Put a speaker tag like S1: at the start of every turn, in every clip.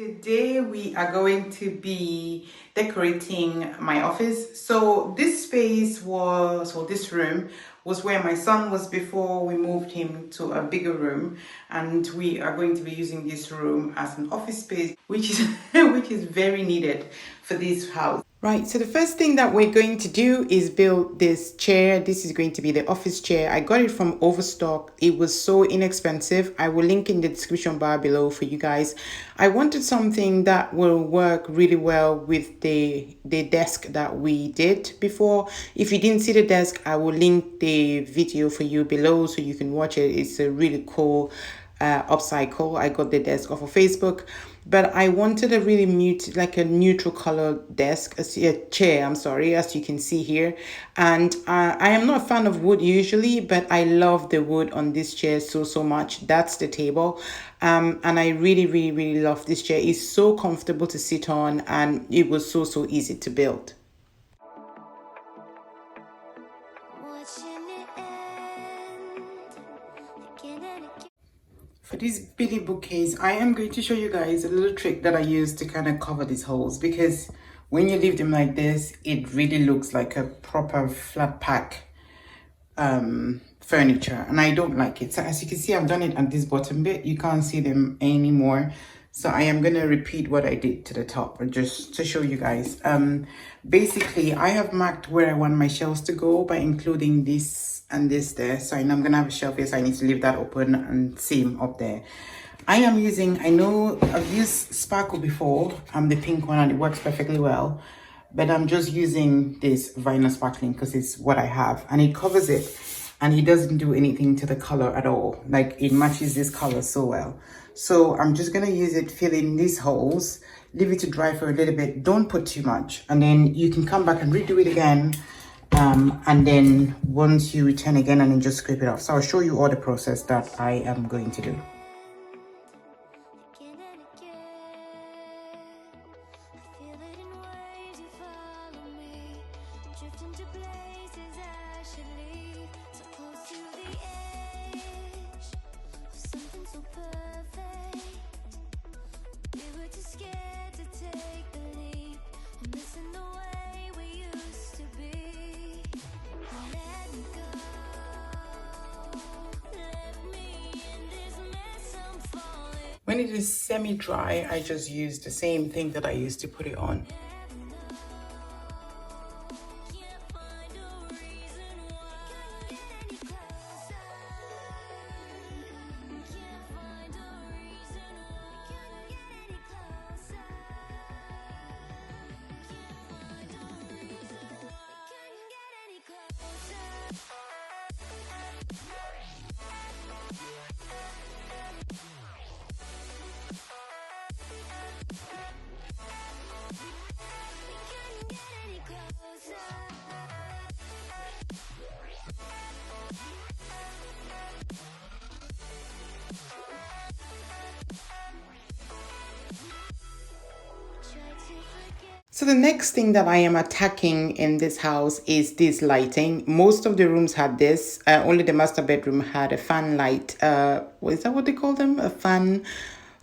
S1: Today we are going to be decorating my office. So this space was, or this room was where my son was before we moved him to a bigger room, and we are going to be using this room as an office space, which is which is very needed for this house. Right, so the first thing that we're going to do is build this chair. This is going to be the office chair. I got it from Overstock. It was so inexpensive. I will link in the description bar below for you guys. I wanted something that will work really well with the desk that we did before. If you didn't see the desk, I will link the video for you below so you can watch it. It's a really cool upcycle. I got the desk off of Facebook, but I wanted a really like a neutral color desk, a chair, I'm sorry, as you can see here. And I am not a fan of wood usually, but I love the wood on this chair so much. That's the table. And I really love this chair. It's so comfortable to sit on, and it was so easy to build. For this Billy bookcase, I am going to show you guys a little trick that I use to kind of cover these holes, because when you leave them like this, it really looks like a proper flat pack furniture, and I don't like it. So as you can see, I've done it at this bottom bit. You can't see them anymore. So I am going to repeat what I did to the top, just to show you guys. Basically, I have marked where I want my shelves to go by including this and this there. So I know I'm going to have a shelf here, so I need to leave that open, and same up there. I am using, I know I've used Sparkle before, the pink one, and it works perfectly well. But I'm just using this vinyl sparkling because it's what I have, and it covers it, and it doesn't do anything to the color at all. Like, it matches this color so well. So I'm just gonna use it, fill in these holes, leave it to dry for a little bit. Don't put too much, and then you can come back and redo it again. And then once you return again, and then just scrape it off. So I'll show you all the process that I am going to do. When it is semi-dry, I just use the same thing that I used to put it on. So the next thing that I am attacking in this house is this lighting. Most of the rooms had this. Only the master bedroom had a fan light. Is that what they call them? A fan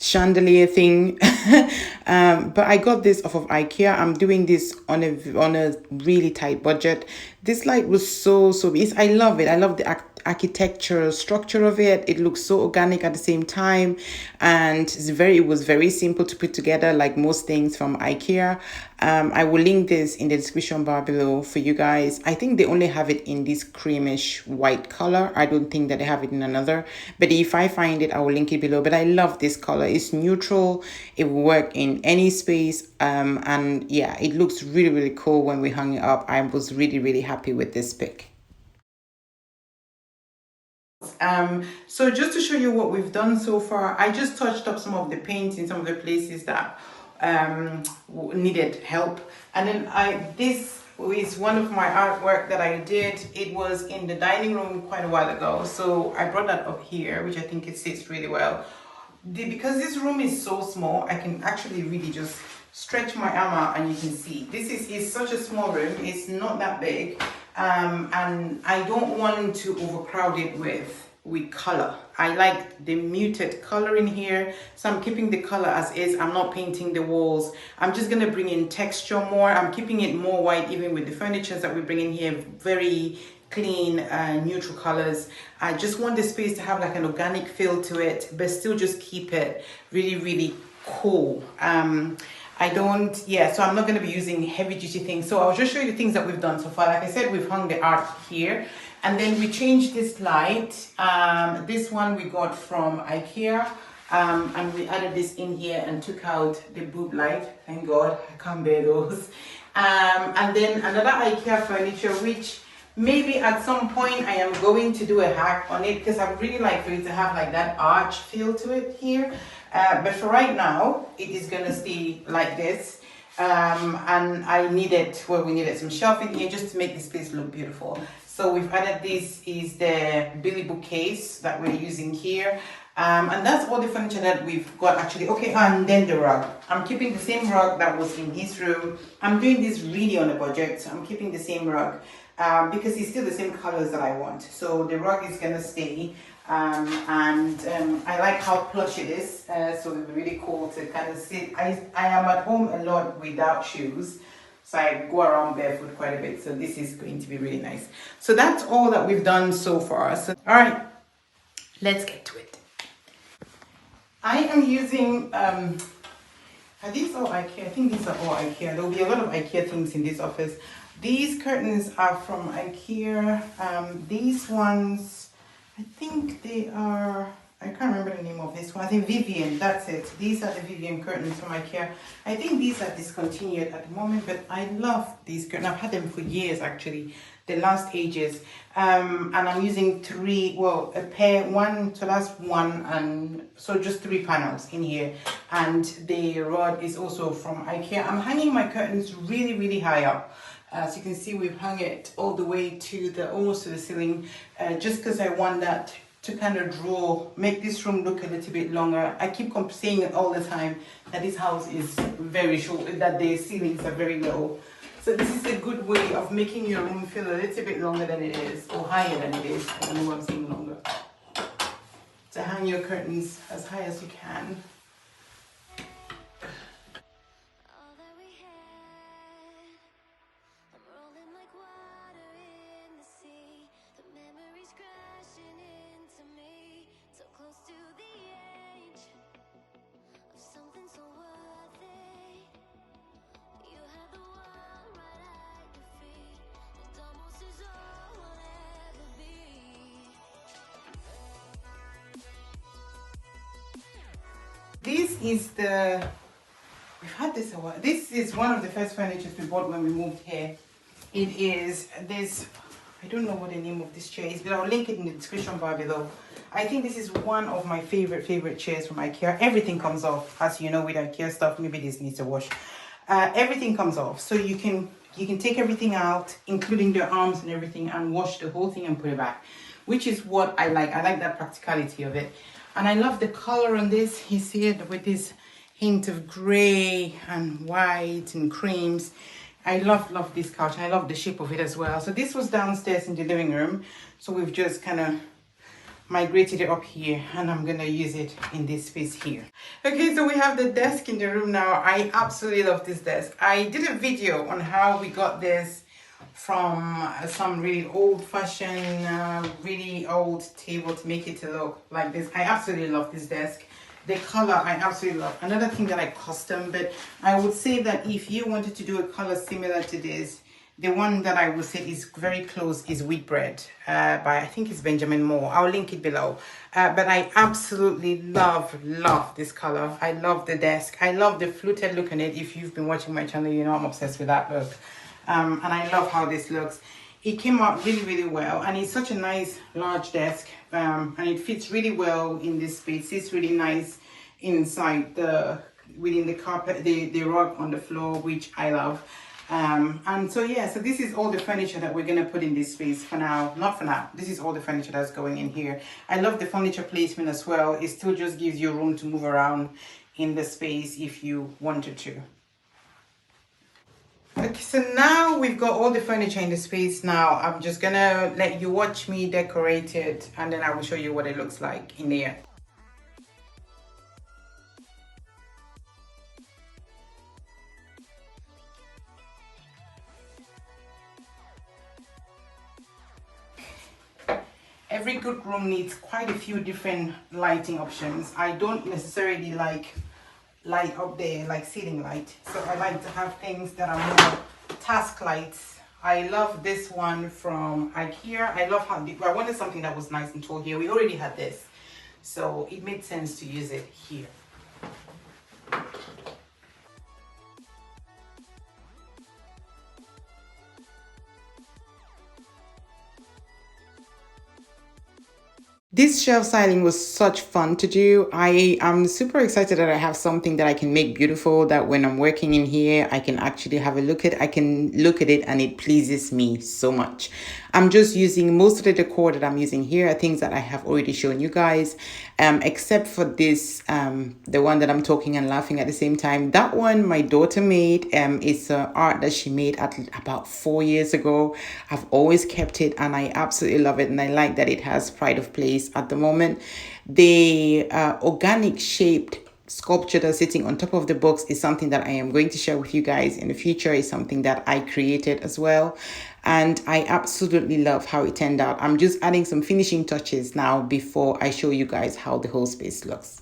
S1: chandelier thing. But I got this off of Ikea. I'm doing this on a really tight budget. This light was so I love it. I love the architectural structure of it. It looks so organic at the same time, and it was very simple to put together, like most things from Ikea. I will link this in the description bar below for you guys. I think they only have it in this creamish white color. I don't think that they have it in another, but if I find it, I will link it below. But I love this color. It's neutral. It will work in any space, and yeah, it looks really cool when we hung it up. I was really happy with this pick. So just to show you what we've done so far, I just touched up some of the paint in some of the places that needed help, and then this is one of my artwork that I did. It was in the dining room quite a while ago, so I brought that up here, which I think it sits really well. Because this room is so small, I can actually really just stretch my arm out, and you can see this is such a small room. It's not that big, and I don't want to overcrowd it with color. I like the muted color in here, so I'm keeping the color as is. I'm not painting the walls. I'm just gonna bring in texture more. I'm keeping it more white, even with the furniture that we bring in here, very clean, neutral colors. I just want the space to have like an organic feel to it, but still just keep it really, really cool. I don't, yeah, so I'm not going to be using heavy duty things. So I'll just show you the things that we've done so far. Like I said, we've hung the art here, and then we changed this light. This one we got from Ikea, and we added this in here and took out the boob light. Thank God, I can't bear those. And then another Ikea furniture, which maybe at some point I am going to do a hack on it, because I would really like for it to have like that arch feel to it here. But for right now, it is going to stay like this. And I needed, well, we needed some shelf in here just to make this place look beautiful. So we've added, this is the bookcase that we're using here. And that's all the furniture that we've got actually. Okay, and then the rug. I'm keeping the same rug that was in this room. I'm doing this really on a budget. So I'm keeping the same rug because it's still the same colors that I want. So the rug is going to stay. I like how plush it is, so it'll be really cool to kind of sit. I am at home a lot without shoes, so I go around barefoot quite a bit, so this is going to be really nice. So that's all that we've done so far. So all right, let's get to it. I am using are these all IKEA? I think these are all IKEA. There will be a lot of IKEA things in this office. These curtains are from IKEA. These ones, I think they are, I can't remember the name of this one. I think Vivian, that's it. These are the Vivian curtains from IKEA. I think these are discontinued at the moment, but I love these curtains. I've had them for years actually, the last ages. And I'm using three, well, a pair, one, so that's one, and so just 3 panels in here. And the rod is also from IKEA. I'm hanging my curtains really, really high up. As you can see, we've hung it all the way to the, almost to the ceiling, just because I want that to kind of make this room look a little bit longer. I keep saying it all the time that this house is very short, that the ceilings are very low. So this is a good way of making your room feel a little bit longer than it is, or higher than it is. I don't know what I'm saying, longer. To hang your curtains as high as you can. This is the, we've had this a while. This is one of the first furniture we bought when we moved here. It is this, I don't know what the name of this chair is, but I'll link it in the description bar below. I think this is one of my favorite chairs from IKEA. Everything comes off, as you know with IKEA stuff. Maybe this needs a wash. Everything comes off, so you can take everything out, including the arms and everything, and wash the whole thing and put it back, which is what I like. I like that practicality of it. And I love the color on this. You see it with this hint of gray and white and creams. I love this couch. I love the shape of it as well. So this was downstairs in the living room. So we've just kind of migrated it up here, and I'm gonna use it in this space here. Okay, so we have the desk in the room now. I absolutely love this desk. I did a video on how we got this from some really old-fashioned, really old table to make it to look like this. I absolutely love this desk. The color I absolutely love. Another thing that I custom, but I would say that if you wanted to do a color similar to this, the one that I would say is very close is Wheat Bread by, I think it's Benjamin Moore. I'll link it below. But I absolutely love this color. I love the desk. I love the fluted look on it. If you've been watching my channel, you know I'm obsessed with that look. And I love how this looks. It came out really well, and it's such a nice large desk, and it fits really well in this space. It's really nice inside within the carpet, the rug on the floor, which I love. And so yeah, so this is all the furniture that we're gonna put in this space for now. Not for now, this is all the furniture that's going in here. I love the furniture placement as well. It still just gives you room to move around in the space if you wanted to. Okay, so now we've got all the furniture in the space. Now I'm just gonna let you watch me decorate it, and then I will show you what it looks like in there. Every good room needs quite a few different lighting options. I don't necessarily like light up there like ceiling light, so I like to have things that are more task lights. I love this one from Ikea. I love how I wanted something that was nice and tall here. We already had this, so it made sense to use it here. This shelf styling was such fun to do. I am super excited that I have something that I can make beautiful, that when I'm working in here, I can actually have a look at. I can look at it and it pleases me so much. I'm just using most of the decor that I'm using here are things that I have already shown you guys, except for this, the one that I'm talking and laughing at the same time. That one my daughter made. It's art that she made at about 4 years ago. I've always kept it and I absolutely love it, and I like that it has pride of place at the moment. The organic shaped sculpture that's sitting on top of the box is something that I am going to share with you guys in the future. It's something that I created as well, and I absolutely love how it turned out. I'm just adding some finishing touches now before I show you guys how the whole space looks.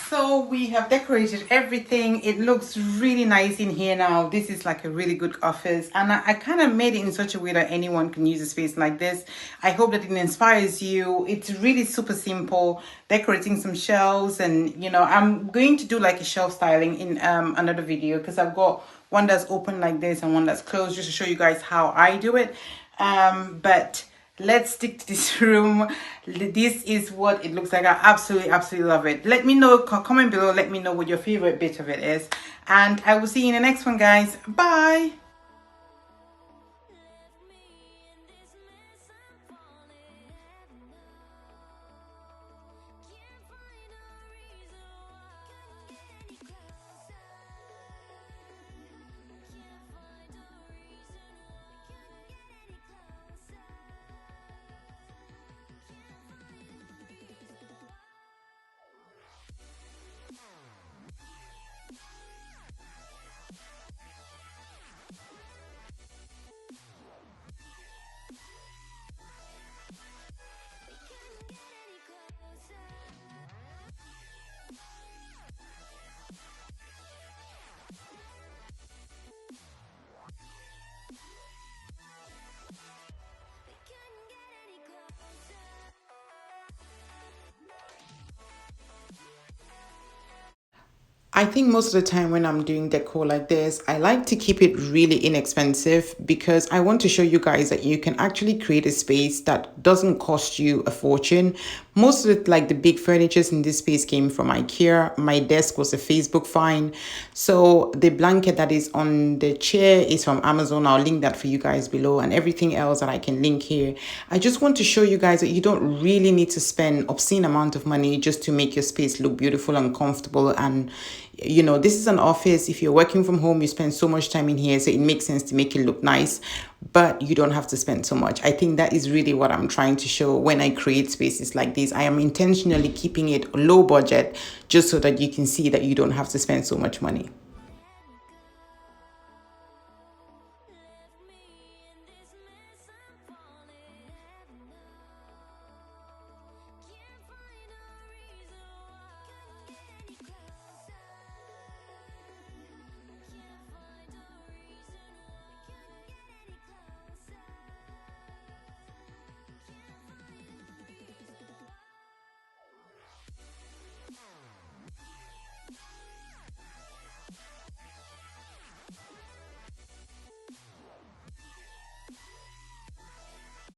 S1: So we have decorated everything. It looks really nice in here now. This is like a really good office, and I kind of made it in such a way that anyone can use a space like this. I hope that it inspires you. It's really super simple, decorating some shelves, and I'm going to do like a shelf styling in another video, because I've got one that's open like this and one that's closed, just to show you guys how I do it. But let's stick to this room. This is what it looks like. I absolutely love it. Let me know, comment below, let me know what your favorite bit of it is, and I will see you in the next one, guys. Bye. I think most of the time when I'm doing decor like this, I like to keep it really inexpensive, because I want to show you guys that you can actually create a space that doesn't cost you a fortune. Most of it, like the big furnitures in this space, came from Ikea. My desk was a Facebook find. So the blanket that is on the chair is from Amazon. I'll link that for you guys below, and everything else that I can link here. I just want to show you guys that you don't really need to spend obscene amount of money just to make your space look beautiful and comfortable. And this is an office. If you're working from home, you spend so much time in here, so it makes sense to make it look nice, but you don't have to spend so much. I think that is really what I'm trying to show when I create spaces like this. I am intentionally keeping it low budget, just so that you can see that you don't have to spend so much money.